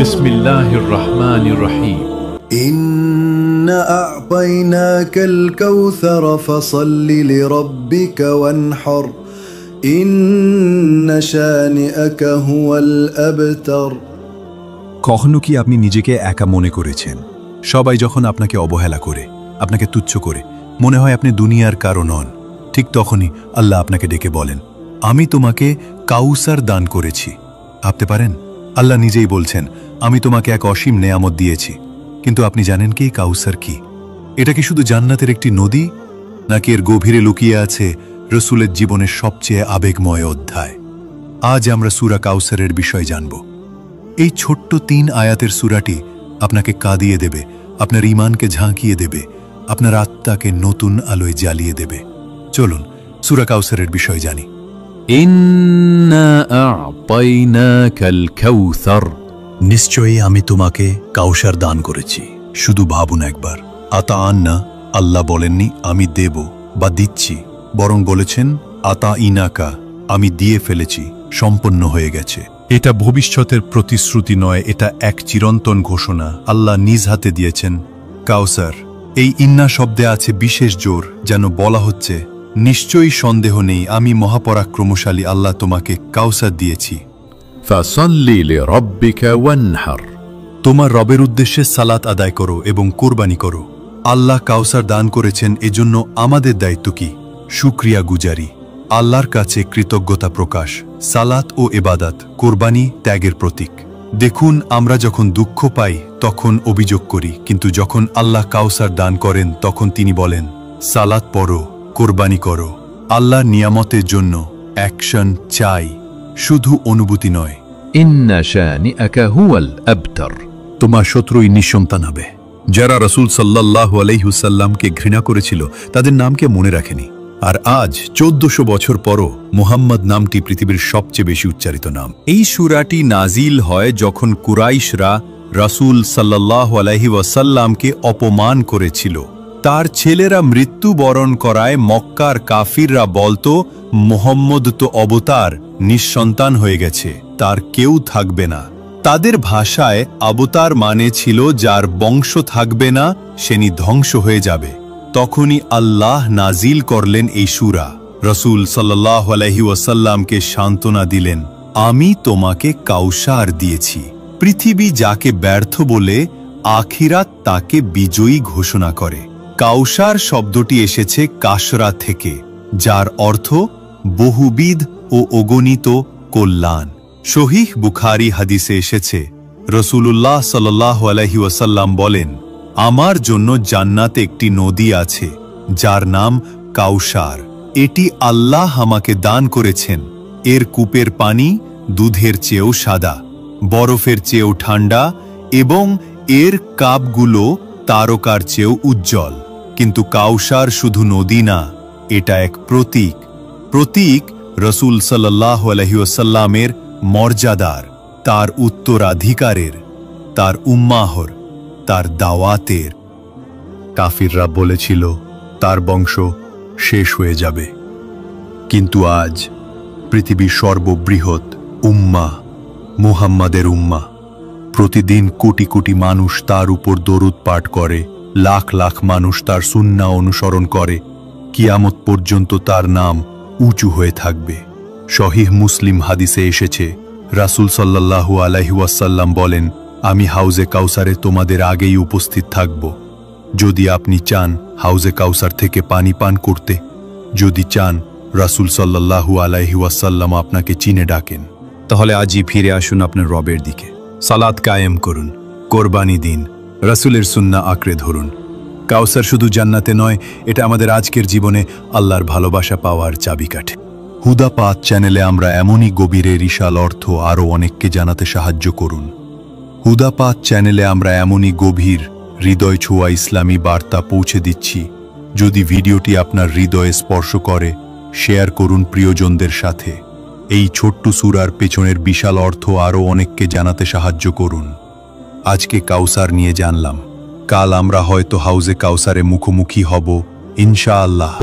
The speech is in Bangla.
বিসমিল্লাহির রহমানির রহিম। ইন্না আ'তাইনাকাল কাউসার ফাসাল্লি লিরাব্বিকা ওয়ানহার ইন্না শানিআকা হুয়াল আবতার। কখনো কি আপনি নিজেকে একা মনে করেছেন? সবাই যখন আপনাকে অবহেলা করে, আপনাকে তুচ্ছ করে, মনে হয় আপনি দুনিয়ার কারো নন। ঠিক তখনই আল্লাহ আপনাকে ডেকে বলেন, আমি তোমাকে কাউসার দান করেছি। ভাবতে পারেন, আল্লাহ নিজেই বলছেন, আমি তোমাকে এক অসীম নেয়ামত দিয়েছি। কিন্তু আপনি জানেন কি কাউসার কি? এটা কি শুধু জান্নাতের একটি নদী, নাকি এর গভীরে লুকিয়ে আছে রসুলের জীবনের সবচেয়ে আবেগময় অধ্যায়? আজ আমরা সূরা কাউসারের বিষয় জানব। এই ছোট্ট 3 আয়াতের সূরাটি আপনাকে কাঁদিয়ে দেবে, আপনার ঈমানকে ঝাঁকিয়ে দেবে, আপনার আত্মাকে নতুন আলোয় জ্বালিয়ে দেবে। চলুন সূরা কাউসারের বিষয় জানি। ইন্না আ'তাইনাকাল কাউসার, নিশ্চয়ই আমি তোমাকে কাউসার দান করেছি। শুধু ভাবুন একবার, আতাআন্না, আল্লাহ বলেননি আমি দেব বা দিচ্ছি, বরং বলেছেন আতাইনাকা, আমি দিয়ে ফেলেছি, সম্পন্ন হয়ে গেছে। এটা ভবিষ্যতের প্রতিশ্রুতি নয়, এটা এক চিরন্তন ঘোষণা। আল্লাহ নিজ হাতে দিয়েছেন কাউসার। এই ইন্না শব্দে আছে বিশেষ জোর, যেন বলা হচ্ছে নিশ্চয়ই সন্দেহ নেই আমি মহাপরাক্রমশালী আল্লাহ তোমাকে কাউসার দিয়েছি। ফাসাল্লি লিরাব্বিকা ওয়ানহার, তোমার রবের উদ্দেশ্যে সালাত আদায় করো এবং কোরবানি করো। আল্লাহ কাউসার দান করেছেন, এজন্য আমাদের দায়িত্ব কি? শুকরিয়া গুজারি, আল্লাহর কাছে কৃতজ্ঞতা প্রকাশ। সালাত ও ইবাদত, কোরবানি ত্যাগের প্রতীক। দেখুন, আমরা যখন দুঃখ পাই তখন অভিযোগ করি, কিন্তু যখন আল্লাহ কাউসার দান করেন তখন তিনি বলেন সালাত পড়ো, কোরবানি করো। আল্লাহর নিয়ামতের জন্য অ্যাকশন চাই, শুধু অনুভূতি নয়। ইন্না শানিআকা হুয়াল আবতার, তোমার শত্রুই নিঃসন্তান হবে। যারা রাসূল সাল্লাল্লাহু আলাইহি ওয়াসাল্লামকে ঘৃণা করেছিল তাদের নামকে মনে রাখেনি। আর আজ 1400 বছর পরও মুহাম্মদ নামটি পৃথিবীর সবচেয়ে বেশি উচ্চারিত নাম। এই সূরাটি নাজিল হয় যখন কুরাইশরা রাসূল সাল্লাল্লাহু আলাইহি ওয়াসাল্লামকে অপমান করেছিল। তার ছেলেরা মৃত্যুবরণ করায় মক্কার কাফিররা বলতো, মুহাম্মদ তো অবতার, নিঃসন্তান হয়ে গেছে, তার কেউ থাকবে না। তাদের ভাষায় অবতার মানে ছিল যার বংশ থাকবে না, সেনি ধ্বংস হয়ে যাবে। তখনই আল্লাহ নাজিল করলেন এই সূরা। রাসূল সাল্লাল্লাহু আলাইহি ওয়াসাল্লামকে সান্ত্বনা দিলেন, আমি তোমাকে কাউসার দিয়েছি। পৃথিবী যাকে ব্যর্থ বলে, আখিরাত তাকে বিজয়ী ঘোষণা করে। কাউসার শব্দটি এসেছে কাসরা থেকে, যার অর্থ বহুবিধ ও অগণিত কল্যাণ। সহিহ বুখারী হাদিসে এসেছে, রাসূলুল্লাহ সাল্লাল্লাহু আলাইহি ওয়াসাল্লাম বলেন, আমার জন্য জান্নাতে একটি নদী আছে যার নাম কাউসার। এটি আল্লাহ আমাকে দান করেছেন। এর কূপের পানি দুধের চেয়েও সাদা, বরফের চেয়েও ঠান্ডা এবং এর কাপগুলো তারকার চেয়েও উজ্জ্বল। কিন্তু কাউসার শুধু নদী না, এটা এক প্রতীক। প্রতীক রাসূল সাল্লাল্লাহু আলাইহি ওয়াসাল্লামের মর্যাদার, তার উত্তরাধিকারের, তার উম্মাহর, তার দাওয়াতের। কাফিররা বলেছিল তার বংশ শেষ হয়ে যাবে, কিন্তু আজ পৃথিবীর সর্ববৃহৎ উম্মাহ, মুহাম্মাদের উম্মাহ, প্রতিদিন কোটি কোটি মানুষ তার উপর দরুদ পাঠ করে, লাখ লাখ মানুষ তার সুন্নাহ অনুসরণ করে। কিয়ামত পর্যন্ত তার নাম উঁচু হয়ে থাকবে। সহিহ মুসলিম হাদিসে এসেছে, রাসূল সাল্লাল্লাহু আলাইহি ওয়াসাল্লাম বলেন, আমি হাউজে কাউসারে তোমাদের আগেই উপস্থিত থাকব। যদি আপনি চান হাউজে কাউসার থেকে পানি পান করতে, যদি চান রাসূল সাল্লাল্লাহু আলাইহি ওয়াসাল্লাম আপনাকে চিনে ডাকেন, তাহলে আজই ফিরে আসুন আপনার রবের দিকে। সালাত কায়েম করুন, কোরবানি দিন, রাসূলের সুন্নাহ আঁকড়ে ধরুন। কাউসার শুধু জান্নাতে নয়, এটা আমাদের আজকের জীবনে আল্লাহর ভালোবাসা পাওয়ার চাবিকাঠি। হুদা পাথ চ্যানেলে আমরা এমনই গভীরে বিশাল অর্থ আরও অনেককে জানাতে সাহায্য করুন। হুদা পাথ চ্যানেলে আমরা এমনই গভীর, হৃদয় ছোঁয়া ইসলামী বার্তা পৌঁছে দিচ্ছি। যদি ভিডিওটি আপনার হৃদয়ে স্পর্শ করে, শেয়ার করুন প্রিয়জনদের সাথে। এই ছোট্ট সূরার পেছনের বিশাল অর্থ আরও অনেককে জানাতে সাহায্য করুন। আজকে কাউসার নিয়ে জানলাম, কাল আমরা হয়তো হাউজে কাউসারে মুখোমুখি হব ইনশাআল্লাহ।